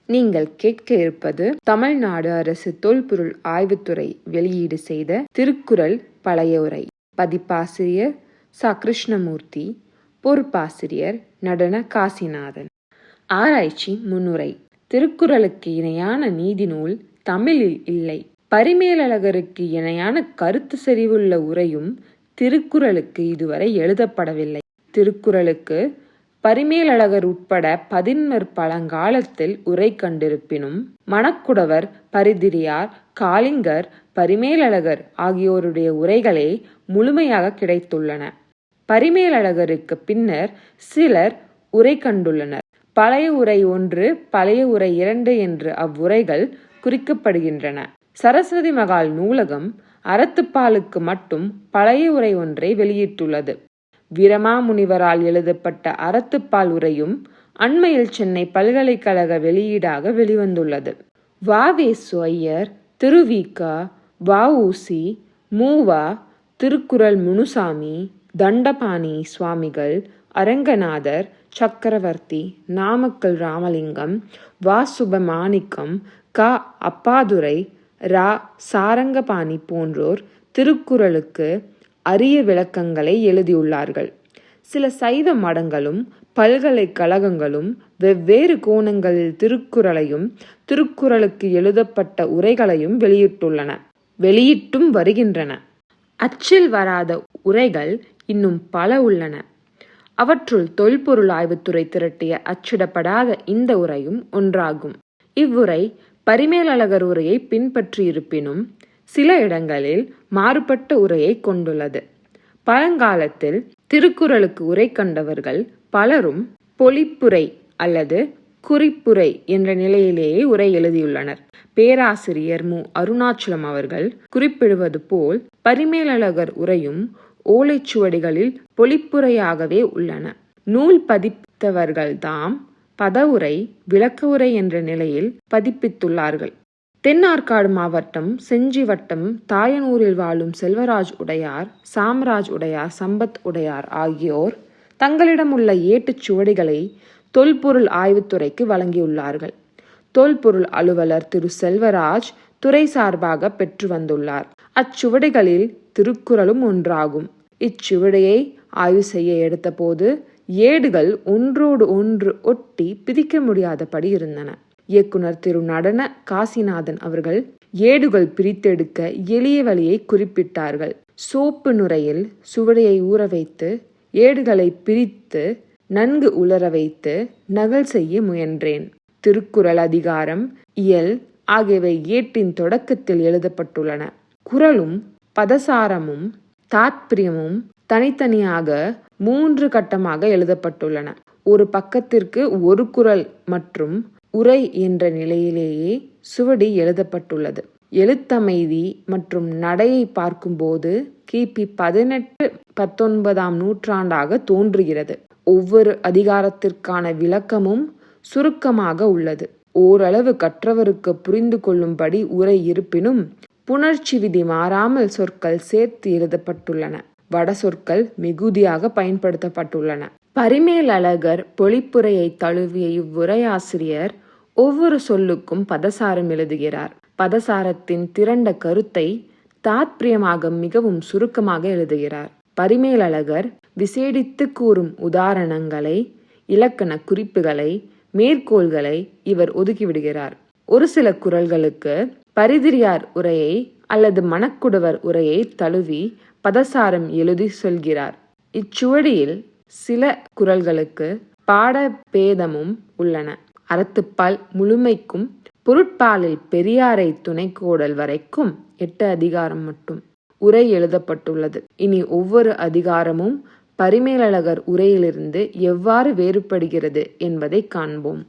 நீங்கள் கேட்க இருப்பது தமிழ்நாடு அரசு தொல்பொருள் ஆய்வுத்துறை வெளியீடு செய்த திருக்குறள் பழைய உரை. பதிப்பாசிரியர் ச. கிருஷ்ணமூர்த்தி. பொறுப்பாசிரியர் நடன காசிநாதன். ஆராய்ச்சி முன்னுரை. திருக்குறளுக்கு இணையான நீதி நூல் தமிழில் இல்லை. பரிமேலழகருக்கு இணையான கருத்து செறிவுள்ள உரையும் திருக்குறளுக்கு இதுவரை எழுதப்படவில்லை. திருக்குறளுக்கு பரிமேலழகர் உட்பட 11 பழங்காலத்தில் உரை கண்டிருப்பினும் மணக்குடவர், பரிதிரியார், காளிங்கர், பரிமேலழகர் ஆகியோருடைய உரைகளே முழுமையாக கிடைத்துள்ளன. பரிமேலழகருக்கு பின்னர் சிலர் உரை கண்டுள்ளனர். பழைய உரை 1, பழைய உரை 2 என்று அவ்வுரைகள் குறிக்கப்படுகின்றன. சரஸ்வதி மகால் நூலகம் அறத்துப்பாலுக்கு மட்டும் பழைய உரை ஒன்றை வெளியிட்டுள்ளது. வீரமாமுனிவரால் எழுதப்பட்ட அறத்துப்பால் உரையும் அண்மையில் சென்னை பல்கலைக்கழக வெளியீடாக வெளிவந்துள்ளது. வ.வே.சு. ஐயர், திரு.வி.க., வ.உ.சி., மு.வ., திருக்குறள் முனுசாமி, தண்டபாணி சுவாமிகள், அரங்கநாதர், சக்கரவர்த்தி, நாமக்கல் ராமலிங்கம், வ. சுபமாணிக்கம், க. அப்பாதுரை, ரா. சாரங்கபாணி போன்றோர் திருக்குறளுக்கு அரிய விளக்கங்களை எழுதியுள்ளார்கள். சில சைவ மடங்களும் பல்கலைக்கழகங்களும் வெவ்வேறு கோணங்களில் திருக்குறளையும் திருக்குறளுக்கு எழுதப்பட்ட உரைகளையும் வெளியிட்டும் வருகின்றன. அச்சில் வராத உரைகள் இன்னும் பல உள்ளன. அவற்றுள் தொல்பொருள் ஆய்வுத்துறை திரட்டிய அச்சிடப்படாத இந்த உரையும் ஒன்றாகும். இவ்வுரை பரிமேலழகர் உரையை பின்பற்றியிருப்பினும் சில இடங்களில் மாறுபட்ட உரையை கொண்டுள்ளது. பழங்காலத்தில் திருக்குறளுக்கு உரை கண்டவர்கள் பலரும் பொழிப்புரை அல்லது குறிப்புரை என்ற நிலையிலேயே உரை எழுதியுள்ளனர். பேராசிரியர் மு. அருணாச்சலம் அவர்கள் குறிப்பிடுவது போல் பரிமேலழகர் உரையும் ஓலைச்சுவடிகளில் பொழிப்புரையாகவே உள்ளன. நூல் பதிப்பித்தவர்கள்தாம் பதவுரை, விளக்க உரை என்ற நிலையில் பதிப்பித்துள்ளார்கள். தென்னார்காடு மாவட்டம் செஞ்சி வட்டம் தாயனூரில் வாழும் செல்வராஜ் உடையார், சாம்ராஜ் உடையார், சம்பத் உடையார் ஆகியோர் தங்களிடம் உள்ள ஏட்டுச் சுவடிகளை தொல்பொருள் ஆய்வுத்துறைக்கு வழங்கியுள்ளார்கள். தொல்பொருள் அலுவலர் திரு. செல்வராஜ் துறை சார்பாக பெற்று வந்துள்ளார். அச்சுவடிகளில் திருக்குறளும் ஒன்றாகும். இச்சுவடியை ஆய்வு செய்ய எடுத்தபோது ஏடுகள் ஒன்றோடு ஒன்று ஒட்டி பிரிக்க முடியாதபடி இருந்தன. இயக்குனர் திரு. நடன காசிநாதன் அவர்கள் ஏடுகள் பிரித்தெடுக்க எளிய வழியை குறிப்பிட்டார்கள். சோப்பு நுரையில் சுவடியை ஊற வைத்து ஏடுகளை பிரித்து நன்கு உலர வைத்து நகல் செய்ய முயன்றேன். திருக்குறள் அதிகாரம், இயல் ஆகியவை ஏட்டின் தொடக்கத்தில் எழுதப்பட்டுள்ளன. குறளும் பதசாரமும் தாத்பிரியமும் தனித்தனியாக 3 கட்டமாக எழுதப்பட்டுள்ளன. ஒரு பக்கத்திற்கு ஒரு குறள் மற்றும் உரை என்ற நிலையிலேயே சுவடி எழுதப்பட்டுள்ளது. எழுத்தமைதி மற்றும் நடையை பார்க்கும்போது கிபி 18-19ஆம் நூற்றாண்டாக தோன்றுகிறது. ஒவ்வொரு அதிகாரத்திற்கான விளக்கமும் சுருக்கமாக உள்ளது. ஓரளவு கற்றவருக்கு புரிந்து கொள்ளும்படி உரை இருப்பினும் புணர்ச்சி விதி மாறாமல் சொற்கள் சேர்த்து எழுதப்பட்டுள்ளன. வட சொற்கள் மிகுதியாக பயன்படுத்தப்பட்டுள்ளன. பரிமேலழகர் பொழிப்புரையை தழுவிய இவ்வுரையாசிரியர் ஒவ்வொரு சொல்லுக்கும் பதசாரம் எழுதுகிறார். பதசாரத்தின் திரண்ட கருத்தை தாத்பிரியமாக மிகவும் சுருக்கமாக எழுதுகிறார். பரிமேலழகர் விசேடித்து கூறும் உதாரணங்களை, இலக்கண குறிப்புகளை, மேற்கோள்களை இவர் ஒதுக்கிவிடுகிறார். ஒரு சில குறள்களுக்கு பரிதிரியார் உரையை அல்லது மணக்குடவர் உரையை தழுவி பதசாரம் எழுதி சொல்கிறார். இச்சுவடியில் சில குறள்களுக்கு பாட பேதமும் உள்ளன. அறத்துப்பால் முழுமைக்கும் பொருட்பாலில் பெரியாரை துணைக்கோடல் வரைக்கும் 8 அதிகாரம் மட்டும் உரை எழுதப்பட்டுள்ளது. இனி ஒவ்வொரு அதிகாரமும் பரிமேலழகர் உரையிலிருந்து எவ்வாறு வேறுபடுகிறது என்பதை காண்போம்.